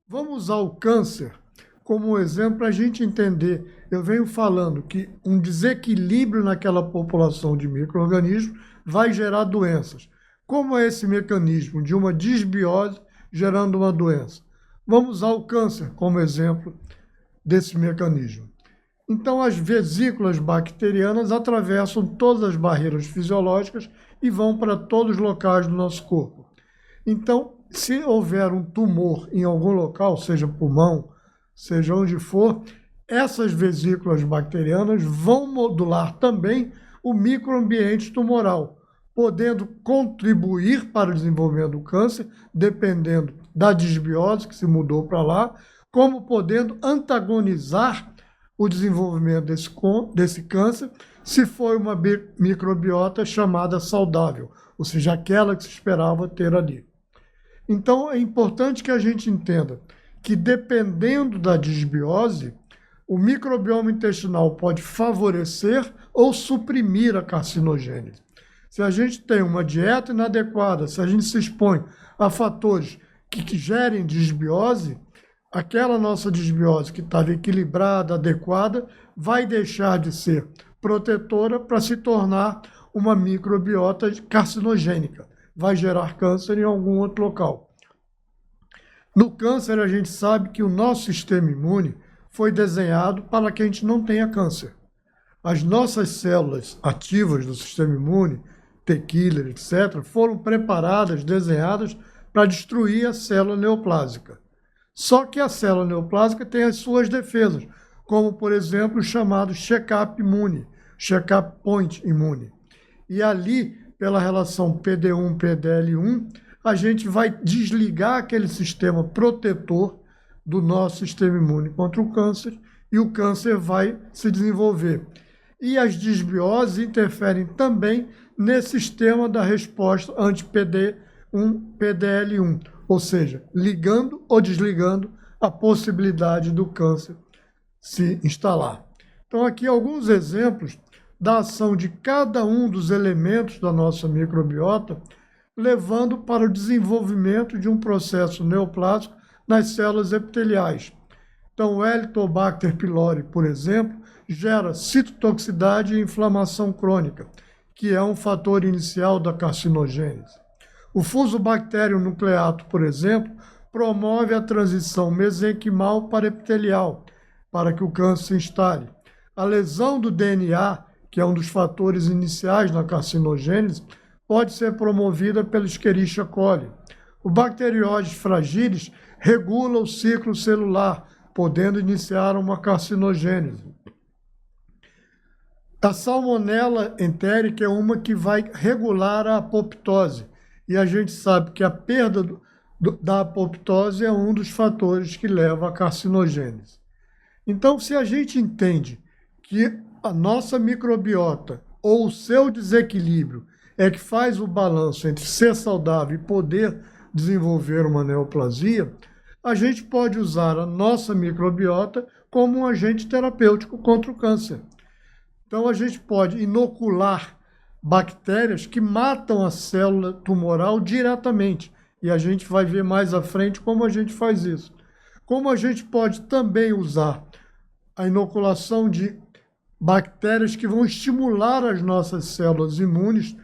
Vamos usar o câncer como um exemplo para a gente entender. Eu venho falando que um desequilíbrio naquela população de micro-organismos vai gerar doenças. Como é esse mecanismo de uma disbiose gerando uma doença? Vamos usar o câncer como exemplo desse mecanismo. Então, as vesículas bacterianas atravessam todas as barreiras fisiológicas e vão para todos os locais do nosso corpo. Então, se houver um tumor em algum local, seja pulmão, seja onde for, essas vesículas bacterianas vão modular também o microambiente tumoral, podendo contribuir para o desenvolvimento do câncer, dependendo da disbiose que se mudou para lá, como podendo antagonizar o desenvolvimento desse câncer, se for uma microbiota chamada saudável, ou seja, aquela que se esperava ter ali. Então, é importante que a gente entenda que, dependendo da disbiose, o microbioma intestinal pode favorecer ou suprimir a carcinogênese. Se a gente tem uma dieta inadequada, se a gente se expõe a fatores que gerem disbiose, aquela nossa disbiose que estava equilibrada, adequada, vai deixar de ser protetora para se tornar uma microbiota carcinogênica. Vai gerar câncer em algum outro local. No câncer, a gente sabe que o nosso sistema imune foi desenhado para que a gente não tenha câncer. As nossas células ativas do sistema imune, T-killer, etc., foram preparadas, desenhadas para destruir a célula neoplásica. Só que a célula neoplásica tem as suas defesas, como, por exemplo, o chamado check-up imune, check-up point imune. E ali, pela relação PD1-PDL1, a gente vai desligar aquele sistema protetor do nosso sistema imune contra o câncer e o câncer vai se desenvolver. E as disbioses interferem também nesse sistema da resposta anti-PD1-PDL1, ou seja, ligando ou desligando a possibilidade do câncer se instalar. Então, aqui alguns exemplos da ação de cada um dos elementos da nossa microbiota, levando para o desenvolvimento de um processo neoplásico nas células epiteliais. Então, o Helicobacter pylori, por exemplo, gera citotoxicidade e inflamação crônica, que é um fator inicial da carcinogênese. O Fusobacterium nucleatum, por exemplo, promove a transição mesenquimal para epitelial, para que o câncer se instale. A lesão do DNA, que é um dos fatores iniciais na carcinogênese, pode ser promovida pela Escherichia coli. O Bacteroides fragilis regula o ciclo celular, podendo iniciar uma carcinogênese. A Salmonella entérica é uma que vai regular a apoptose, e a gente sabe que a perda da apoptose é um dos fatores que leva à carcinogênese. Então, se a gente entende que a nossa microbiota ou o seu desequilíbrio é que faz o balanço entre ser saudável e poder desenvolver uma neoplasia, a gente pode usar a nossa microbiota como um agente terapêutico contra o câncer. Então, a gente pode inocular bactérias que matam a célula tumoral diretamente. E a gente vai ver mais à frente como a gente faz isso. Como a gente pode também usar a inoculação de bactérias que vão estimular as nossas células imunes,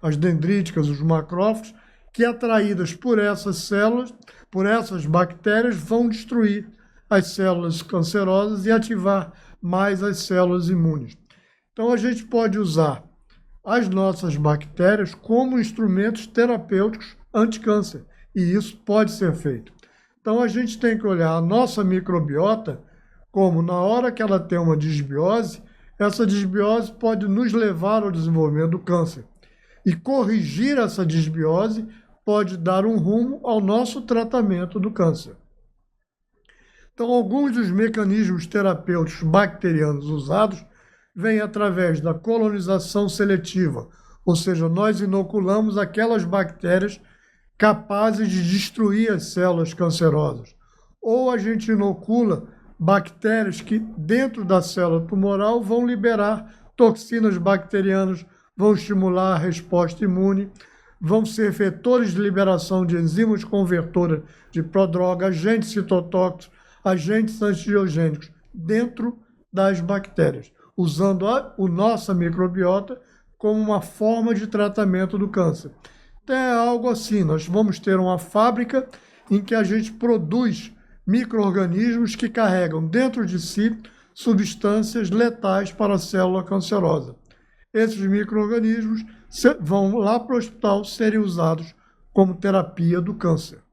as dendríticas, os macrófagos, que atraídas por essas células, por essas bactérias, vão destruir as células cancerosas e ativar mais as células imunes. Então, a gente pode usar as nossas bactérias como instrumentos terapêuticos anticâncer, e isso pode ser feito. Então, a gente tem que olhar a nossa microbiota como, na hora que ela tem uma disbiose, essa disbiose pode nos levar ao desenvolvimento do câncer. E corrigir essa disbiose pode dar um rumo ao nosso tratamento do câncer. Então, alguns dos mecanismos terapêuticos bacterianos usados vêm através da colonização seletiva, ou seja, nós inoculamos aquelas bactérias capazes de destruir as células cancerosas. Ou a gente inocula bactérias que, dentro da célula tumoral, vão liberar toxinas bacterianas, vão estimular a resposta imune, vão ser vetores de liberação de enzimas convertoras de prodroga, agentes citotóxicos, agentes antibiogênicos dentro das bactérias, usando a nossa microbiota como uma forma de tratamento do câncer. Então é algo assim, nós vamos ter uma fábrica em que a gente produz micro-organismos que carregam dentro de si substâncias letais para a célula cancerosa. Esses micro-organismos vão lá para o hospital serem usados como terapia do câncer.